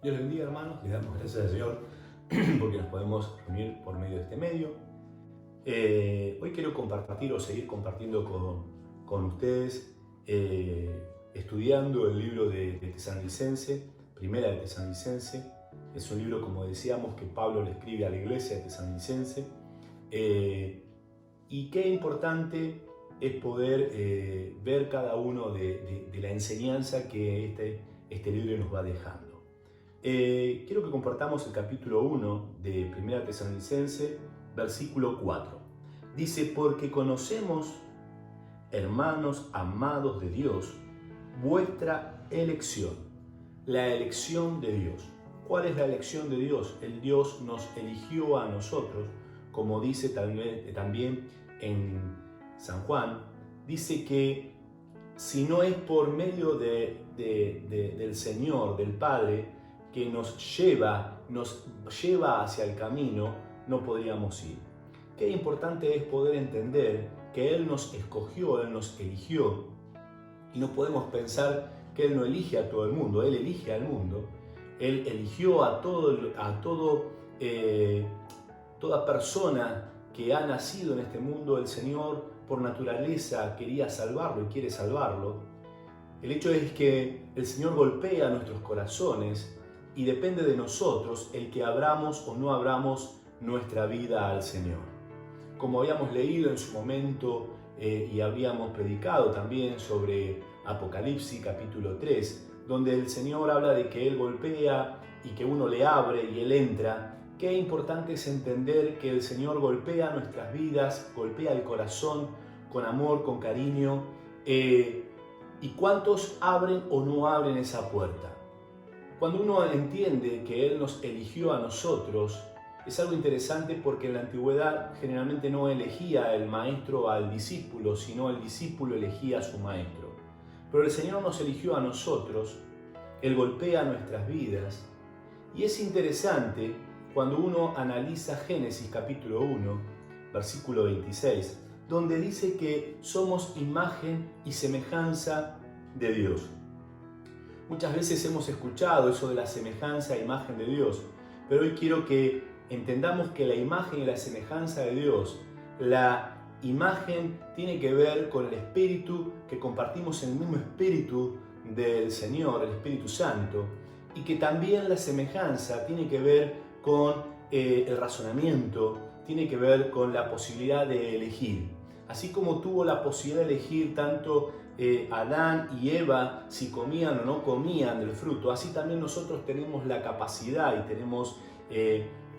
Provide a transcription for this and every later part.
Dios les bendiga, hermanos. Le damos gracias al Señor porque nos podemos reunir por medio de este medio. Hoy quiero compartir o seguir compartiendo con ustedes, estudiando el libro de Tesalonicense, Primera de Tesalonicense. Es un libro, como decíamos, que Pablo le escribe a la iglesia de Tesalonicense. Y qué importante es poder ver cada uno de la enseñanza que este libro nos va dejando. Quiero que compartamos el capítulo 1 de 1 Tesalonicense, versículo 4. Dice: porque conocemos, hermanos amados de Dios, vuestra elección, la elección de Dios. ¿Cuál es la elección de Dios? El Dios nos eligió a nosotros, como dice también en San Juan, dice que si no es por medio del Señor, del Padre, que nos lleva hacia el camino, no podríamos ir. Qué importante es poder entender que Él nos escogió, Él nos eligió, y no podemos pensar que Él no elige a todo el mundo. Él elige al mundo, Él eligió a toda persona que ha nacido en este mundo. El Señor por naturaleza quería salvarlo y quiere salvarlo. El hecho es que el Señor golpea nuestros corazones y depende de nosotros el que abramos o no abramos nuestra vida al Señor. Como habíamos leído en su momento y habíamos predicado también sobre Apocalipsis capítulo 3, donde el Señor habla de que Él golpea y que uno le abre y Él entra. Qué importante es entender que el Señor golpea nuestras vidas, golpea el corazón con amor, con cariño. ¿Y cuántos abren o no abren esa puerta? Cuando uno entiende que Él nos eligió a nosotros, es algo interesante porque en la antigüedad generalmente no elegía el maestro al discípulo, sino el discípulo elegía a su maestro. Pero el Señor nos eligió a nosotros, Él golpea nuestras vidas, y es interesante cuando uno analiza Génesis capítulo 1, versículo 26, donde dice que somos imagen y semejanza de Dios. Muchas veces hemos escuchado eso de la semejanza e imagen de Dios, pero hoy quiero que entendamos que la imagen y la semejanza de Dios, la imagen tiene que ver con el Espíritu, que compartimos en el mismo Espíritu del Señor, el Espíritu Santo, y que también la semejanza tiene que ver con el razonamiento, tiene que ver con la posibilidad de elegir. Así como tuvo la posibilidad de elegir tanto Adán y Eva si comían o no comían del fruto, así también nosotros tenemos la capacidad y tenemos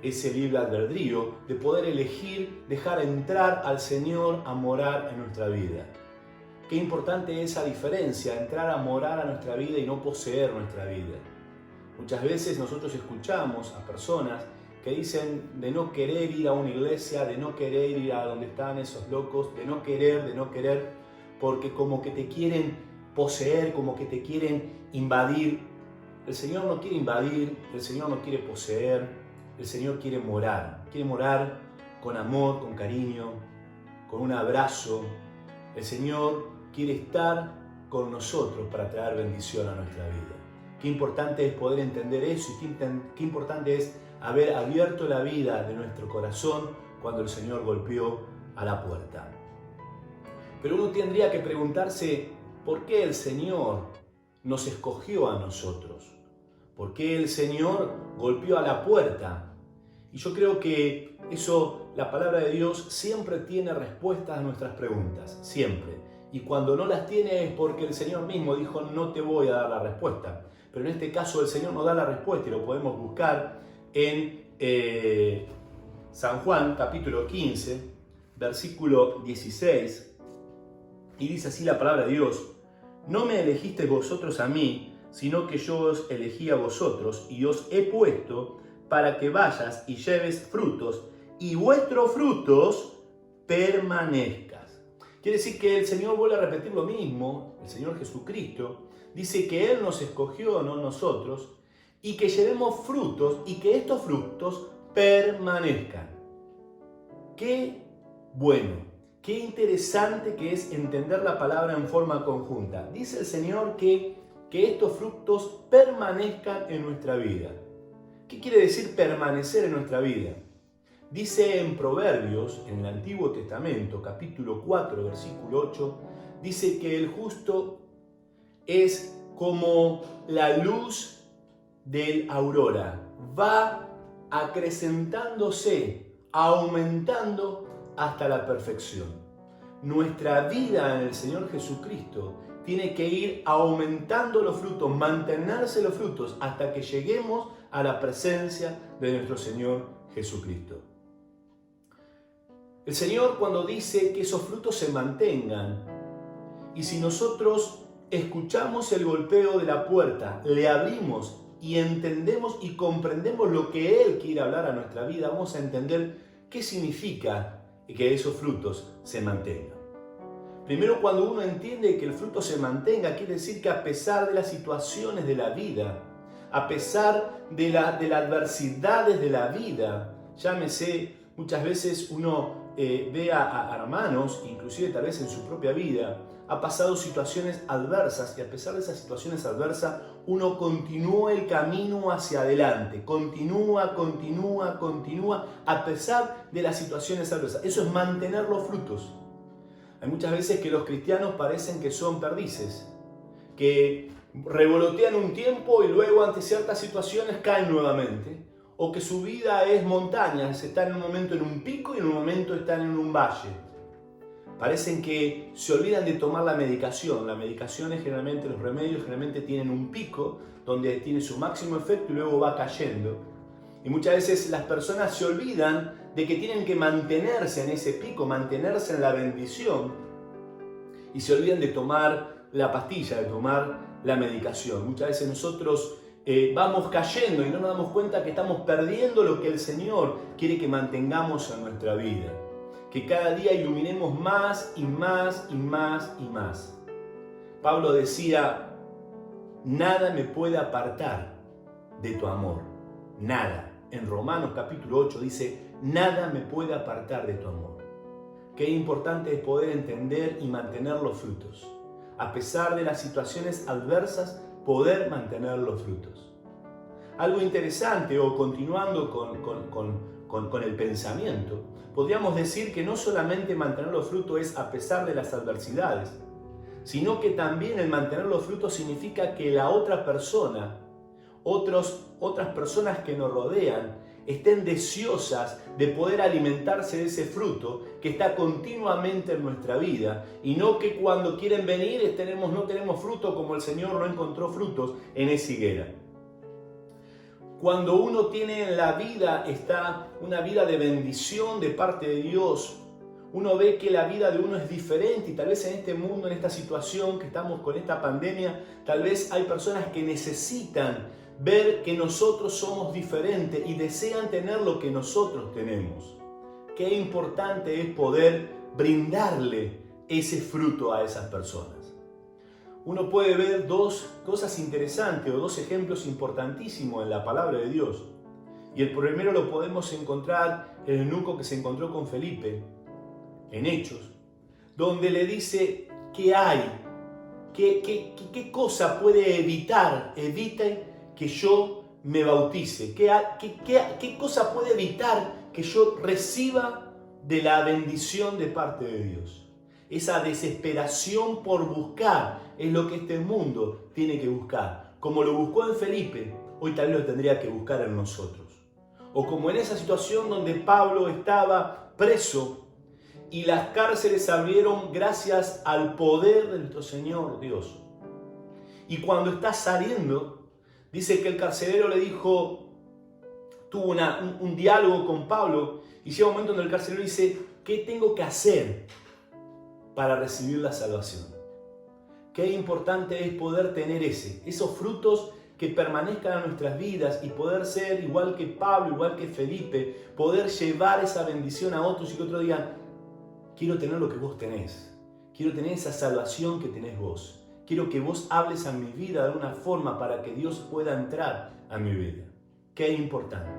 ese libre albedrío de poder elegir dejar entrar al Señor a morar en nuestra vida. Qué importante es esa diferencia, entrar a morar a nuestra vida y no poseer nuestra vida. Muchas veces nosotros escuchamos a personas que dicen de no querer ir a una iglesia, de no querer ir a donde están esos locos, de no querer, porque como que te quieren poseer, como que te quieren invadir. El Señor no quiere invadir, el Señor no quiere poseer, el Señor quiere morar con amor, con cariño, con un abrazo. El Señor quiere estar con nosotros para traer bendición a nuestra vida. Qué importante es poder entender eso y qué importante es haber abierto la vida de nuestro corazón cuando el Señor golpeó a la puerta. Pero uno tendría que preguntarse, ¿por qué el Señor nos escogió a nosotros? ¿Por qué el Señor golpeó a la puerta? Y yo creo que eso, la palabra de Dios siempre tiene respuestas a nuestras preguntas, siempre. Y cuando no las tiene es porque el Señor mismo dijo, no te voy a dar la respuesta. Pero en este caso el Señor nos da la respuesta y lo podemos buscar en San Juan capítulo 15, versículo 16. Y dice así la palabra de Dios: no me elegisteis vosotros a mí, sino que yo os elegí a vosotros y os he puesto para que vayas y lleves frutos y vuestros frutos permanezcas. Quiere decir que el Señor vuelve a repetir lo mismo, el Señor Jesucristo dice que Él nos escogió, no nosotros, y que llevemos frutos y que estos frutos permanezcan. Qué bueno, qué interesante que es entender la palabra en forma conjunta. Dice el Señor que que estos frutos permanezcan en nuestra vida. ¿Qué quiere decir permanecer en nuestra vida? Dice en Proverbios, en el Antiguo Testamento, capítulo 4, versículo 8, dice que el justo es como la luz del aurora. Va acrecentándose, aumentando hasta la perfección. Nuestra vida en el Señor Jesucristo tiene que ir aumentando los frutos, mantenerse los frutos, hasta que lleguemos a la presencia de nuestro Señor Jesucristo. El Señor, cuando dice que esos frutos se mantengan, y si nosotros escuchamos el golpeo de la puerta, le abrimos y entendemos y comprendemos lo que Él quiere hablar a nuestra vida, vamos a entender qué significa que esos frutos se mantengan. Primero, cuando uno entiende que el fruto se mantenga, quiere decir que a pesar de las situaciones de la vida, a pesar de las adversidades de la vida, llámese, muchas veces uno ve a hermanos, inclusive tal vez en su propia vida, ha pasado situaciones adversas y a pesar de esas situaciones adversas, uno continúa el camino hacia adelante, continúa, a pesar de las situaciones adversas. Eso es mantener los frutos. Hay muchas veces que los cristianos parecen que son perdices, que revolotean un tiempo y luego ante ciertas situaciones caen nuevamente, o que su vida es montañas, están en un momento en un pico y en un momento están en un valle. Parecen que se olvidan de tomar la medicación. La medicación es generalmente, los remedios generalmente tienen un pico donde tiene su máximo efecto y luego va cayendo. Y muchas veces las personas se olvidan de que tienen que mantenerse en ese pico, mantenerse en la bendición y se olvidan de tomar la pastilla, de tomar la medicación. Muchas veces nosotros vamos cayendo y no nos damos cuenta que estamos perdiendo lo que el Señor quiere que mantengamos en nuestra vida. Que cada día iluminemos más y más y más y más. Pablo decía, nada me puede apartar de tu amor. Nada. En Romanos capítulo 8 dice, nada me puede apartar de tu amor. Qué importante es poder entender y mantener los frutos. A pesar de las situaciones adversas, poder mantener los frutos. Algo interesante, o continuando con el pensamiento, podríamos decir que no solamente mantener los frutos es a pesar de las adversidades, sino que también el mantener los frutos significa que la otra persona, otras personas que nos rodean, estén deseosas de poder alimentarse de ese fruto que está continuamente en nuestra vida, y no que cuando quieren venir no tenemos fruto, como el Señor no encontró frutos en esa higuera. Cuando uno tiene en la vida, está una vida de bendición de parte de Dios, uno ve que la vida de uno es diferente, y tal vez en este mundo, en esta situación que estamos con esta pandemia, tal vez hay personas que necesitan ver que nosotros somos diferentes y desean tener lo que nosotros tenemos. Qué importante es poder brindarle ese fruto a esas personas. Uno puede ver dos cosas interesantes o dos ejemplos importantísimos en la palabra de Dios. Y el primero lo podemos encontrar en el eunuco que se encontró con Felipe, en Hechos, donde le dice, ¿qué hay? ¿Qué cosa puede evite que yo me bautice? ¿Qué cosa puede evitar que yo reciba de la bendición de parte de Dios? Esa desesperación por buscar es lo que este mundo tiene que buscar. Como lo buscó en Felipe, hoy también lo tendría que buscar en nosotros. O como en esa situación donde Pablo estaba preso y las cárceles se abrieron gracias al poder de nuestro Señor Dios. Y cuando está saliendo, dice que el carcelero le dijo, tuvo un diálogo con Pablo, y llega un momento donde el carcelero dice, ¿qué tengo que hacer para recibir la salvación? Qué importante es poder tener esos frutos que permanezcan en nuestras vidas y poder ser igual que Pablo, igual que Felipe, poder llevar esa bendición a otros y que otros digan, quiero tener lo que vos tenés, quiero tener esa salvación que tenés vos, quiero que vos hables a mi vida de alguna forma para que Dios pueda entrar a mi vida. Qué importante.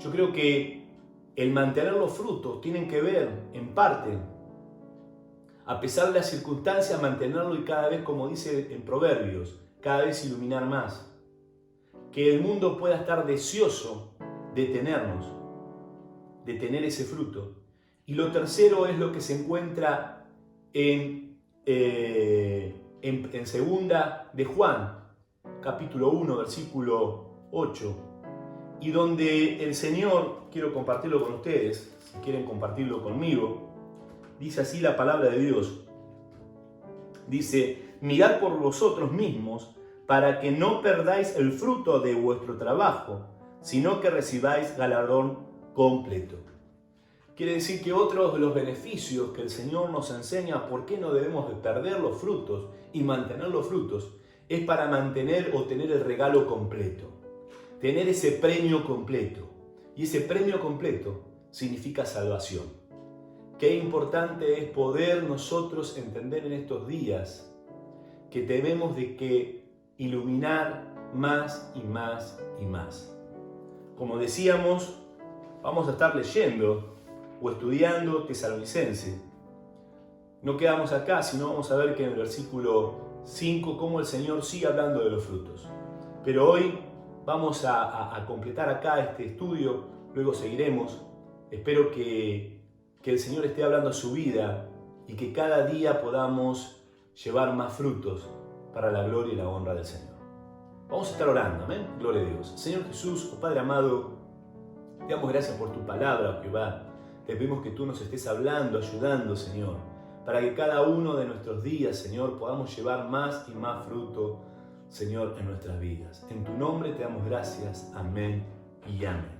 Yo creo que el mantener los frutos tienen que ver, en parte, a pesar de las circunstancias, mantenerlo, y cada vez, como dice en Proverbios, cada vez iluminar más. Que el mundo pueda estar deseoso de tenernos, de tener ese fruto. Y lo tercero es lo que se encuentra en segunda de Juan, capítulo 1, versículo 8, y donde el Señor, quiero compartirlo con ustedes, si quieren compartirlo conmigo, dice así la palabra de Dios. Dice: mirad por vosotros mismos, para que no perdáis el fruto de vuestro trabajo, sino que recibáis galardón completo. Quiere decir que otro de los beneficios que el Señor nos enseña por qué no debemos de perder los frutos y mantener los frutos es para mantener o tener el regalo completo, tener ese premio completo. Y ese premio completo significa salvación. Qué importante es poder nosotros entender en estos días que debemos de que iluminar más y más y más. Como decíamos, vamos a estar leyendo o estudiando Tesalonicense. No quedamos acá, sino vamos a ver que en el versículo 5 cómo el Señor sigue hablando de los frutos. Pero hoy vamos a completar acá este estudio, luego seguiremos. Espero que el Señor esté hablando a su vida y que cada día podamos llevar más frutos para la gloria y la honra del Señor. Vamos a estar orando, amén. Gloria a Dios. Señor Jesús, oh Padre amado, te damos gracias por tu palabra, Jehová. Te pedimos que tú nos estés hablando, ayudando, Señor, para que cada uno de nuestros días, Señor, podamos llevar más y más fruto, Señor, en nuestras vidas. En tu nombre te damos gracias. Amén y amén.